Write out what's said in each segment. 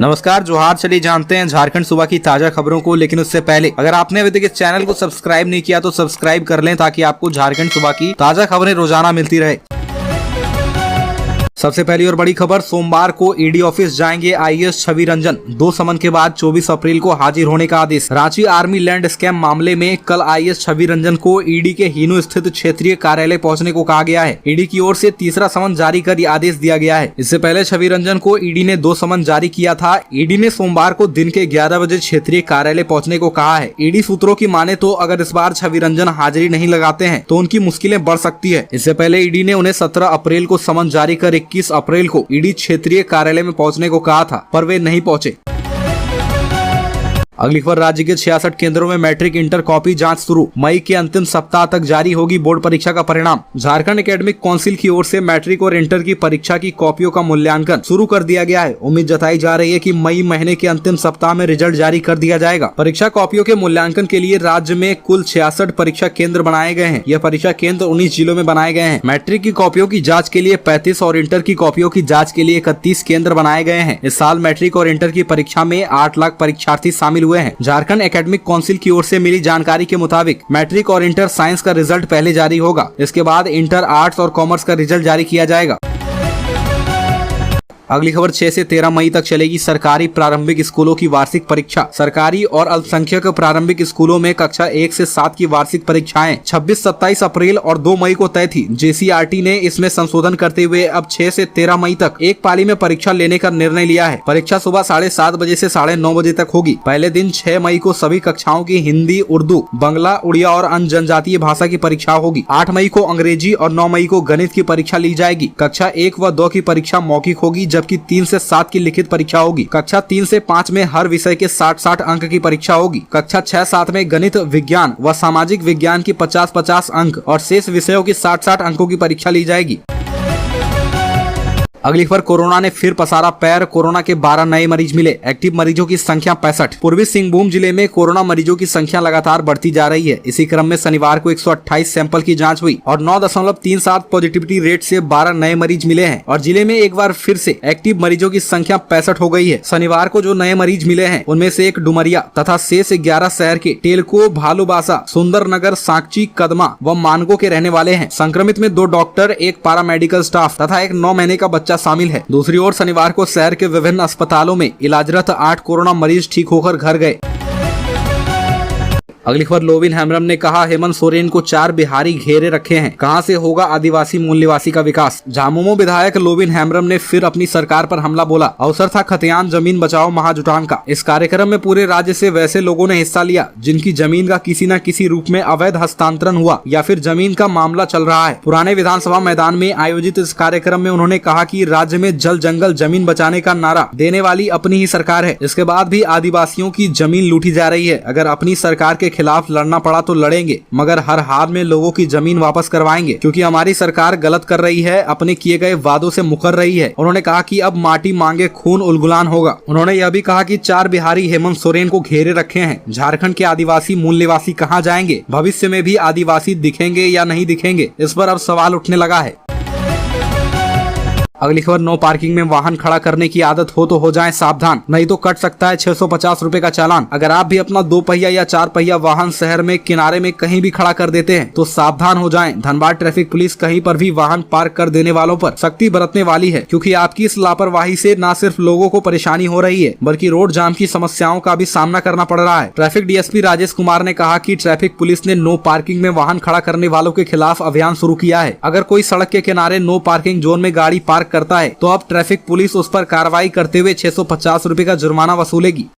नमस्कार जोहार। चलिए जानते हैं झारखंड सुबह की ताजा खबरों को, लेकिन उससे पहले अगर आपने अभी तक इस चैनल को सब्सक्राइब नहीं किया तो सब्सक्राइब कर लें ताकि आपको झारखंड सुबह की ताजा खबरें रोजाना मिलती रहे। सबसे पहली और बड़ी खबर, सोमवार को ईडी ऑफिस जाएंगे आईएएस छवि रंजन। 2 समन के बाद 24 अप्रैल को हाजिर होने का आदेश। रांची आर्मी लैंड स्कैम मामले में कल आईएएस छवि रंजन को ईडी के हिनू स्थित क्षेत्रीय कार्यालय पहुंचने को कहा गया है। ईडी की ओर से तीसरा समन जारी कर यह आदेश दिया गया है। इससे पहले छवि रंजन को ईडी ने 2 समन जारी किया था। ईडी ने सोमवार को दिन के 11 बजे क्षेत्रीय कार्यालय पहुँचने को कहा है। ईडी सूत्रों की माने तो अगर इस बार छवि रंजन हाजिरी नहीं लगाते हैं तो उनकी मुश्किलें बढ़ सकती है। इससे पहले ईडी ने उन्हें 17 अप्रैल को समन जारी कर 21 अप्रैल को ईडी क्षेत्रीय कार्यालय में पहुंचने को कहा था, पर वे नहीं पहुंचे। अगली खबर, राज्य के 66 केंद्रों में मैट्रिक इंटर कॉपी जांच शुरू। मई के अंतिम सप्ताह तक जारी होगी बोर्ड परीक्षा का परिणाम। झारखंड एकेडमिक काउंसिल की ओर से मैट्रिक और इंटर की परीक्षा की कॉपियों का मूल्यांकन शुरू कर दिया गया है। उम्मीद जताई जा रही है कि मई महीने के अंतिम सप्ताह में रिजल्ट जारी कर दिया जाएगा। परीक्षा कॉपियों के मूल्यांकन के लिए राज्य में कुल 66 परीक्षा केंद्र बनाए गए हैं। यह परीक्षा केंद्र 19 जिलों में बनाए गए हैं। मैट्रिक की कॉपियों की जाँच के लिए 35 और इंटर की कॉपियों की जाँच के लिए 31 केंद्र बनाए गए हैं। इस साल मैट्रिक और इंटर की परीक्षा में 8 लाख परीक्षार्थी शामिल हुए हैं। झारखंड एकेडमिक काउंसिल की ओर से मिली जानकारी के मुताबिक मैट्रिक और इंटर साइंस का रिजल्ट पहले जारी होगा। इसके बाद इंटर आर्ट्स और कॉमर्स का रिजल्ट जारी किया जाएगा। अगली खबर, 6 से 13 मई तक चलेगी सरकारी प्रारंभिक स्कूलों की वार्षिक परीक्षा। सरकारी और अल्पसंख्यक प्रारंभिक स्कूलों में कक्षा 1 से 7 की वार्षिक परीक्षाएं 26-27 अप्रैल और 2 मई को तय थी। जेसीईआरटी ने इसमें संशोधन करते हुए अब 6 से 13 मई तक एक पाली में परीक्षा लेने का निर्णय लिया है। परीक्षा सुबह 7:30 बजे से 9:30 बजे तक होगी। पहले दिन 6 मई को सभी कक्षाओं की हिंदी, उर्दू, बांग्ला, उड़िया और अन्य जनजातीय भाषा की परीक्षा होगी। 8 मई को अंग्रेजी और 9 मई को गणित की परीक्षा ली जाएगी। कक्षा 1 व 2 की परीक्षा मौखिक होगी, जबकि 3 से 7 की लिखित परीक्षा होगी। कक्षा 3 से 5 में हर विषय के 60-60 अंक की परीक्षा होगी। कक्षा 6-7 में गणित, विज्ञान व सामाजिक विज्ञान की 50-50 अंक और शेष विषयों की 60-60 अंकों की परीक्षा ली जाएगी। अगली खबर, कोरोना ने फिर पसारा पैर। कोरोना के 12 नए मरीज मिले। एक्टिव मरीजों की संख्या 65। पूर्वी सिंहभूम जिले में कोरोना मरीजों की संख्या लगातार बढ़ती जा रही है। इसी क्रम में शनिवार को 128 सैंपल की जांच हुई और 9.37 पॉजिटिविटी रेट से 12 नए मरीज मिले हैं और जिले में एक बार फिर से एक्टिव मरीजों की संख्या 65 हो गई है। शनिवार को जो नए मरीज मिले हैं उनमें से एक डुमरिया तथा शेष 11 शहर के टेलको, भालूबासा, सुंदरनगर, साकची, कदमा व मानगो के रहने वाले हैं। संक्रमित में 2 डॉक्टर, एक पारा मेडिकल स्टाफ तथा एक 9 महीने का बच्चा शामिल है। दूसरी ओर शनिवार को शहर के विभिन्न अस्पतालों में इलाजरत 8 कोरोना मरीज ठीक होकर घर गए। अगली खबर, लोविन हेम्ब्रम ने कहा हेमंत सोरेन को 4 बिहारी घेरे रखे हैं, कहां से होगा आदिवासी मूल निवासी का विकास। झामुमो विधायक लोविन हेम्ब्रम ने फिर अपनी सरकार पर हमला बोला। अवसर था खतियान जमीन बचाओ महाजुटान का। इस कार्यक्रम में पूरे राज्य से वैसे लोगों ने हिस्सा लिया जिनकी जमीन का किसी न किसी रूप में अवैध हस्तांतरण हुआ या फिर जमीन का मामला चल रहा है। पुराने विधानसभा मैदान में आयोजित इस कार्यक्रम में उन्होंने कहा कि राज्य में जल जंगल जमीन बचाने का नारा देने वाली अपनी ही सरकार है। इसके बाद भी आदिवासियों की जमीन लूटी जा रही है। अगर अपनी सरकार के खिलाफ लड़ना पड़ा तो लड़ेंगे, मगर हर हाल में लोगों की जमीन वापस करवाएंगे, क्योंकि हमारी सरकार गलत कर रही है, अपने किए गए वादों से मुकर रही है। उन्होंने कहा कि अब माटी मांगे खून उलगुलान होगा। उन्होंने यह भी कहा कि 4 बिहारी हेमंत सोरेन को घेरे रखे हैं। झारखंड के आदिवासी मूल निवासी कहाँ जाएंगे? भविष्य में भी आदिवासी दिखेंगे या नहीं दिखेंगे? इस पर अब सवाल उठने लगा है। अगली खबर, नो पार्किंग में वाहन खड़ा करने की आदत हो तो हो जाएं सावधान, नहीं तो कट सकता है 650 रुपए का चालान। अगर आप भी अपना 2 पहिया या 4 पहिया वाहन शहर में किनारे में कहीं भी खड़ा कर देते हैं तो सावधान हो जाएं। धनबाद ट्रैफिक पुलिस कहीं पर भी वाहन पार्क कर देने वालों पर सख्ती बरतने वाली है, क्योंकि आपकी इस लापरवाही से न सिर्फ लोगों को परेशानी हो रही है बल्कि रोड जाम की समस्याओं का भी सामना करना पड़ रहा है। ट्रैफिक डीएसपी राजेश कुमार ने कहा कि ट्रैफिक पुलिस ने नो पार्किंग में वाहन खड़ा करने वालों के खिलाफ अभियान शुरू किया है। अगर कोई सड़क के किनारे नो पार्किंग जोन में गाड़ी पार्क करता है तो अब ट्रैफिक पुलिस उस पर कार्रवाई करते हुए 650 रुपए का जुर्माना वसूलेगी।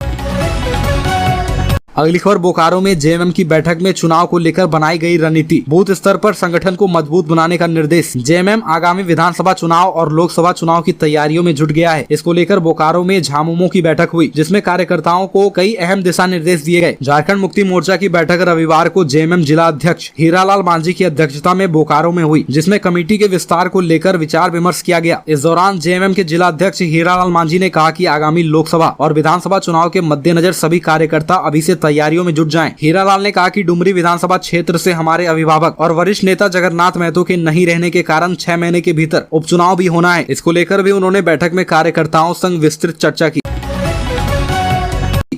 अगली खबर, बोकारो में जेएमएम की बैठक में चुनाव को लेकर बनाई गई रणनीति। बूथ स्तर पर संगठन को मजबूत बनाने का निर्देश। जेएमएम आगामी विधानसभा चुनाव और लोकसभा चुनाव की तैयारियों में जुट गया है। इसको लेकर बोकारो में झामुमो की बैठक हुई, जिसमें कार्यकर्ताओं को कई अहम दिशा निर्देश दिए गए। झारखंड मुक्ति मोर्चा की बैठक रविवार को जेएमएम जिला अध्यक्ष हीरालाल मांझी की अध्यक्षता में बोकारो में हुई, जिसमें कमेटी के विस्तार को लेकर विचार विमर्श किया गया। इस दौरान जेएमएम के जिला अध्यक्ष हीरालाल मांझी ने कहा कि आगामी लोकसभा और विधानसभा चुनाव के मद्देनजर सभी कार्यकर्ता अभी से तैयारियों में जुट जाएं। हीरालाल ने कहा कि डुमरी विधानसभा क्षेत्र से हमारे अभिभावक और वरिष्ठ नेता जगन्नाथ महतो के नहीं रहने के कारण 6 महीने के भीतर उपचुनाव भी होना है। इसको लेकर भी उन्होंने बैठक में कार्यकर्ताओं संग विस्तृत चर्चा की।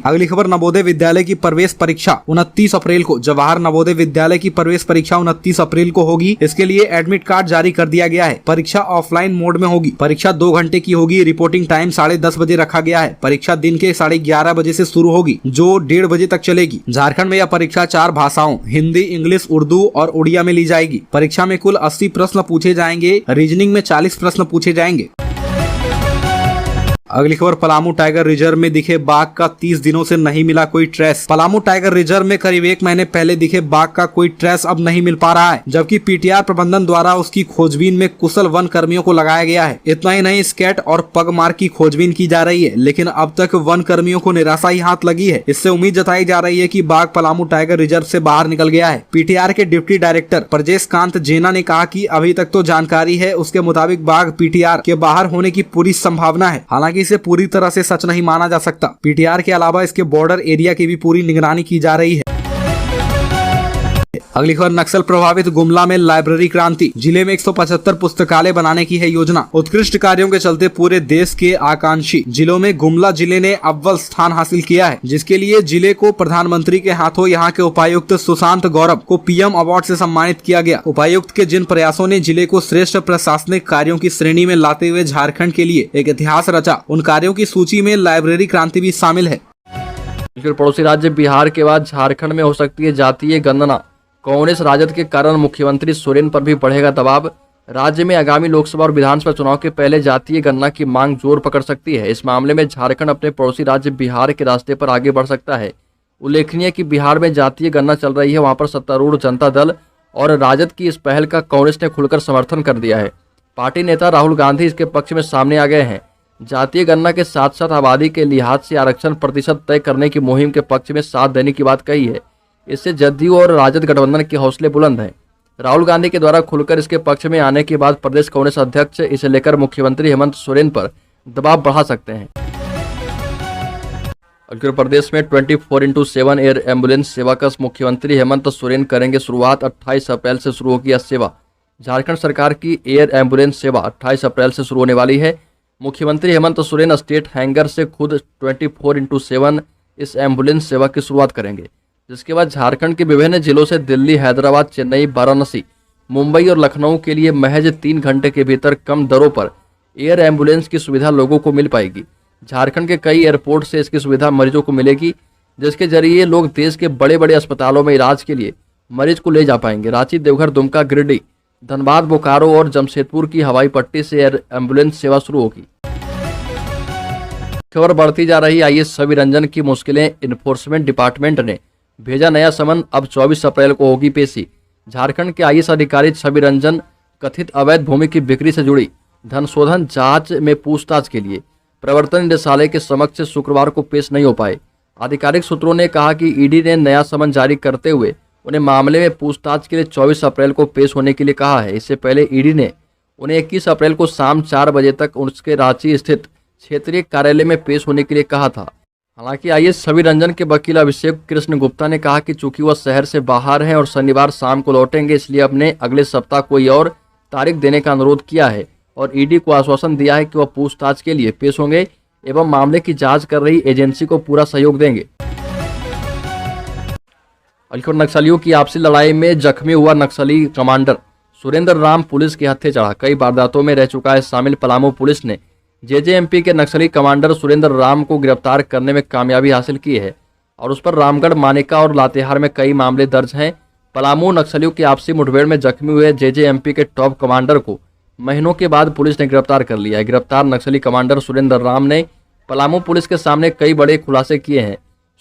अगली खबर, नवोदय विद्यालय की प्रवेश परीक्षा 29 अप्रैल को। जवाहर नवोदय विद्यालय की प्रवेश परीक्षा 29 अप्रैल को होगी। इसके लिए एडमिट कार्ड जारी कर दिया गया है। परीक्षा ऑफलाइन मोड में होगी। परीक्षा 2 घंटे की होगी। रिपोर्टिंग टाइम 10:30 बजे रखा गया है। परीक्षा दिन के 11:30 बजे से शुरू होगी, जो 1:30 बजे तक चलेगी। झारखंड में यह परीक्षा 4 भाषाओं हिंदी, इंग्लिश, उर्दू और उड़िया में ली जाएगी। परीक्षा में कुल 80 प्रश्न पूछे जाएंगे। रीजनिंग में 40 प्रश्न पूछे जाएंगे। अगली खबर, पलामू टाइगर रिजर्व में दिखे बाघ का 30 दिनों से नहीं मिला कोई ट्रेस। पलामू टाइगर रिजर्व में करीब 1 महीने पहले दिखे बाघ का कोई ट्रेस अब नहीं मिल पा रहा है, जबकि पीटीआर प्रबंधन द्वारा उसकी खोजबीन में कुशल वन कर्मियों को लगाया गया है। इतना ही नहीं, स्केट और पगमार की खोजबीन की जा रही है, लेकिन अब तक वन कर्मियों को निराशा ही हाथ लगी है। इससे उम्मीद जताई जा रही है कि बाघ पलामू टाइगर रिजर्व से बाहर निकल गया है। पीटीआर के डिप्टी डायरेक्टर प्रजेश कांत जेना ने कहा कि अभी तक तो जानकारी है उसके मुताबिक बाघ पीटीआर के बाहर होने की पूरी संभावना है। हालांकि इसे पूरी तरह से सच नहीं माना जा सकता। पीटीआर के अलावा इसके बॉर्डर एरिया की भी पूरी निगरानी की जा रही है। अगली खबर, नक्सल प्रभावित गुमला में लाइब्रेरी क्रांति। जिले में 175 पुस्तकालय बनाने की है योजना। उत्कृष्ट कार्यों के चलते पूरे देश के आकांक्षी जिलों में गुमला जिले ने अव्वल स्थान हासिल किया है, जिसके लिए जिले को प्रधानमंत्री के हाथों यहां के उपायुक्त सुशांत गौरव को पीएम अवार्ड से सम्मानित किया गया। उपायुक्त के जिन प्रयासों ने जिले को श्रेष्ठ प्रशासनिक कार्यों की श्रेणी में लाते हुए झारखंड के लिए एक इतिहास रचा, उन कार्यों की सूची में लाइब्रेरी क्रांति भी शामिल है। पड़ोसी राज्य बिहार के बाद झारखंड में हो सकती है जातीय गणना। कांग्रेस राजद के कारण मुख्यमंत्री सोरेन पर भी बढ़ेगा दबाव। राज्य में आगामी लोकसभा और विधानसभा चुनाव के पहले जातीय गणना की मांग जोर पकड़ सकती है। इस मामले में झारखंड अपने पड़ोसी राज्य बिहार के रास्ते पर आगे बढ़ सकता है। उल्लेखनीय कि बिहार में जातीय गणना चल रही है, वहां पर सत्तारूढ़ जनता दल और राजद की इस पहल का कांग्रेस ने खुलकर समर्थन कर दिया है। पार्टी नेता राहुल गांधी इसके पक्ष में सामने आ गए हैं। जातीय गणना के साथ साथ आबादी के लिहाज से आरक्षण प्रतिशत तय करने की मुहिम के पक्ष में साथ देने की बात कही है। इससे जदयू और राजद गठबंधन के हौसले बुलंद हैं। राहुल गांधी के द्वारा खुलकर इसके पक्ष में आने के बाद प्रदेश कांग्रेस अध्यक्ष इसे लेकर मुख्यमंत्री हेमंत सोरेन पर दबाव बढ़ा सकते हैं। उत्तर प्रदेश में 24/7 एयर एम्बुलेंस सेवा का मुख्यमंत्री हेमंत सोरेन करेंगे शुरुआत। 28 अप्रैल से शुरू होगी यह सेवा। झारखंड सरकार की एयर एम्बुलेंस सेवा 28 अप्रैल से शुरू होने वाली है। मुख्यमंत्री हेमंत सोरेन स्टेट हैंगर से खुद 24/7 इस एम्बुलेंस सेवा की शुरुआत करेंगे, जिसके बाद झारखंड के विभिन्न जिलों से दिल्ली, हैदराबाद, चेन्नई, वाराणसी, मुंबई और लखनऊ के लिए महज 3 घंटे के भीतर कम दरों पर एयर एम्बुलेंस की सुविधा लोगों को मिल पाएगी। झारखंड के कई एयरपोर्ट से इसकी सुविधा मरीजों को मिलेगी, जिसके जरिए लोग देश के बड़े बड़े अस्पतालों में इलाज के लिए मरीज को ले जा पाएंगे। रांची, देवघर, दुमका, गिरिडीह, धनबाद, बोकारो और जमशेदपुर की हवाई पट्टी से एयर एम्बुलेंस सेवा शुरू होगी। खबर बढ़ती जा रही आईएएस छवि रंजन की मुश्किलें। इन्फोर्समेंट डिपार्टमेंट ने भेजा नया समन। अब 24 अप्रैल को होगी पेशी। झारखंड के आईएएस अधिकारी छवि रंजन कथित अवैध भूमि की बिक्री से जुड़ी धनशोधन जांच में पूछताछ के लिए प्रवर्तन निदेशालय के समक्ष शुक्रवार को पेश नहीं हो पाए। आधिकारिक सूत्रों ने कहा कि ईडी ने नया समन जारी करते हुए उन्हें मामले में पूछताछ के लिए 24 अप्रैल को पेश होने के लिए कहा है। इससे पहले ईडी ने उन्हें 21 अप्रैल को शाम 4 बजे तक उसके रांची स्थित क्षेत्रीय कार्यालय में पेश होने के लिए कहा था। हालांकि आईएएस छवि रंजन के वकील अभिषेक कृष्ण गुप्ता ने कहा कि चूंकि वह शहर से बाहर हैं और शनिवार शाम को लौटेंगे, इसलिए अपने अगले सप्ताह कोई और तारीख देने का अनुरोध किया है और ईडी को आश्वासन दिया है कि वह पूछताछ के लिए पेश होंगे एवं मामले की जांच कर रही एजेंसी को पूरा सहयोग देंगे। नक्सलियों की आपसी लड़ाई में जख्मी हुआ नक्सली कमांडर सुरेंद्र राम पुलिस के हत्थे चढ़ा। कई वारदातों में रह चुका है शामिल। पलामू पुलिस ने जेजेएमपी के नक्सली कमांडर सुरेंद्र राम को गिरफ्तार करने में कामयाबी हासिल की है और उस पर रामगढ़, मानेका और लातेहार में कई मामले दर्ज हैं। पलामू नक्सलियों की आपसी मुठभेड़ में जख्मी हुए जेजेएमपी के टॉप कमांडर को महीनों के बाद पुलिस ने गिरफ्तार कर लिया है। गिरफ्तार नक्सली कमांडर सुरेंद्र राम ने पलामू पुलिस के सामने कई बड़े खुलासे किए हैं।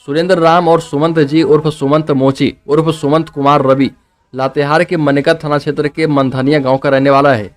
सुरेंद्र राम और सुमंत जी उर्फ सुमंत मोची उर्फ सुमंत कुमार रवि लातेहार के मनेका थाना क्षेत्र के मंधनिया गांव का रहने वाला है।